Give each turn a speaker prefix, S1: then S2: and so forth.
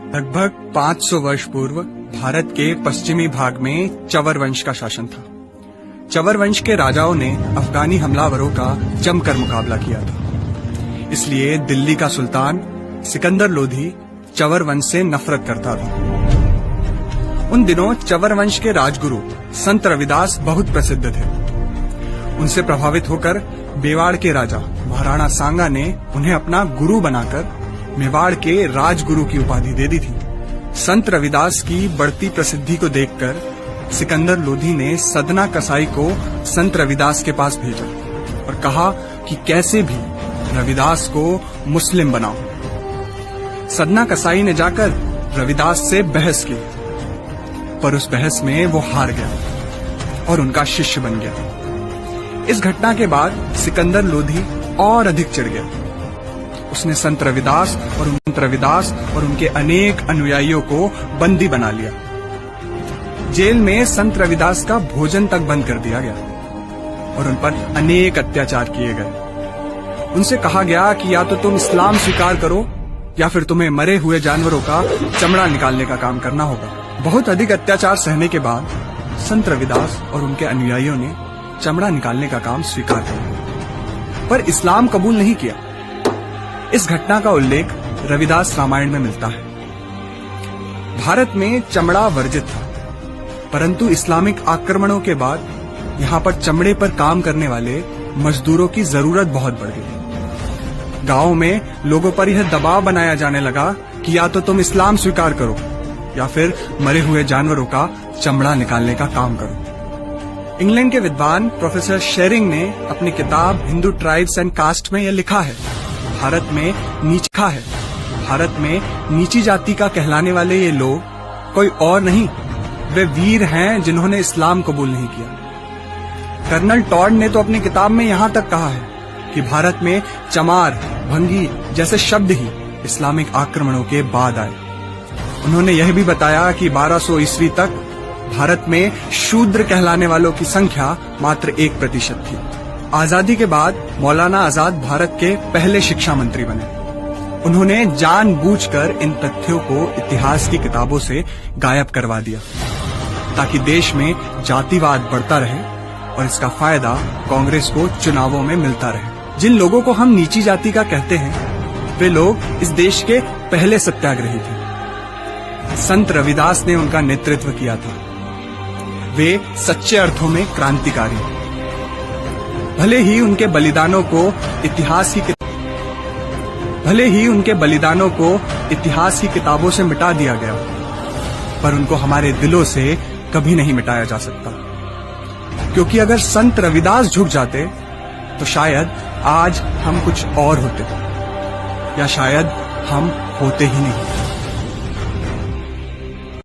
S1: लगभग 500 वर्ष पूर्व भारत के पश्चिमी भाग में चवर वंश का शासन था। चवर वंश के राजाओं ने अफगानी हमलावरों का जमकर मुकाबला किया था। इसलिए दिल्ली का सुल्तान सिकंदर लोधी चवर वंश से नफरत करता था। उन दिनों चवर वंश के राजगुरु संत रविदास बहुत प्रसिद्ध थे। उनसे प्रभावित होकर मेवाड़ के राजा महाराणा सांगा ने उन्हें अपना गुरु बनाकर मेवाड़ के राजगुरु की उपाधि दे दी थी। संत रविदास की बढ़ती प्रसिद्धि को देखकर सिकंदर लोधी ने सदना कसाई को संत रविदास के पास भेजा और कहा कि कैसे भी रविदास को मुस्लिम बनाओ। सदना कसाई ने जाकर रविदास से बहस की, पर उस बहस में वो हार गया और उनका शिष्य बन गया। इस घटना के बाद सिकंदर लोधी और अधिक चिढ़ गया। उसने संत रविदास और उनके अनेक अनुयायियों को बंदी बना लिया। जेल में संत रविदास का भोजन तक बंद कर दिया गया और उन पर अनेक अत्याचार किए गए। उनसे कहा गया कि या तो तुम इस्लाम स्वीकार करो या फिर तुम्हें मरे हुए जानवरों का चमड़ा निकालने का काम करना होगा। बहुत अधिक अत्याचार सहने के बाद संत रविदास और उनके अनुयायियों ने चमड़ा निकालने का काम स्वीकार किया, पर इस्लाम कबूल नहीं किया। इस घटना का उल्लेख रविदास रामायण में मिलता है। भारत में चमड़ा वर्जित था, परंतु इस्लामिक आक्रमणों के बाद यहाँ पर चमड़े पर काम करने वाले मजदूरों की जरूरत बहुत बढ़ गई। गांवों में लोगों पर यह दबाव बनाया जाने लगा कि या तो तुम इस्लाम स्वीकार करो या फिर मरे हुए जानवरों का चमड़ा निकालने का काम करो। इंग्लैंड के विद्वान प्रोफेसर शेरिंग ने अपनी किताब हिंदू ट्राइब्स एंड कास्ट में यह लिखा है, भारत में नीची जाति का कहलाने वाले ये लोग कोई और नहीं, वे वीर हैं जिन्होंने इस्लाम कबूल नहीं किया। कर्नल टॉड ने तो अपनी किताब में यहाँ तक कहा है कि भारत में चमार, भंगी जैसे शब्द ही इस्लामिक आक्रमणों के बाद आए। उन्होंने यह भी बताया कि 1200 ईस्वी तक भारत में शूद्र कहलाने वालों की संख्या मात्र 1% थी। आजादी के बाद मौलाना आजाद भारत के पहले शिक्षा मंत्री बने। उन्होंने जानबूझकर इन तथ्यों को इतिहास की किताबों से गायब करवा दिया ताकि देश में जातिवाद बढ़ता रहे और इसका फायदा कांग्रेस को चुनावों में मिलता रहे। जिन लोगों को हम नीची जाति का कहते हैं, वे लोग इस देश के पहले सत्याग्रही थे। संत रविदास ने उनका नेतृत्व किया था। वे सच्चे अर्थों में क्रांतिकारी। भले ही उनके बलिदानों को इतिहास की किताबों से मिटा दिया गया, पर उनको हमारे दिलों से कभी नहीं मिटाया जा सकता। क्योंकि अगर संत रविदास झुक जाते तो शायद आज हम कुछ और होते, या शायद हम होते ही नहीं।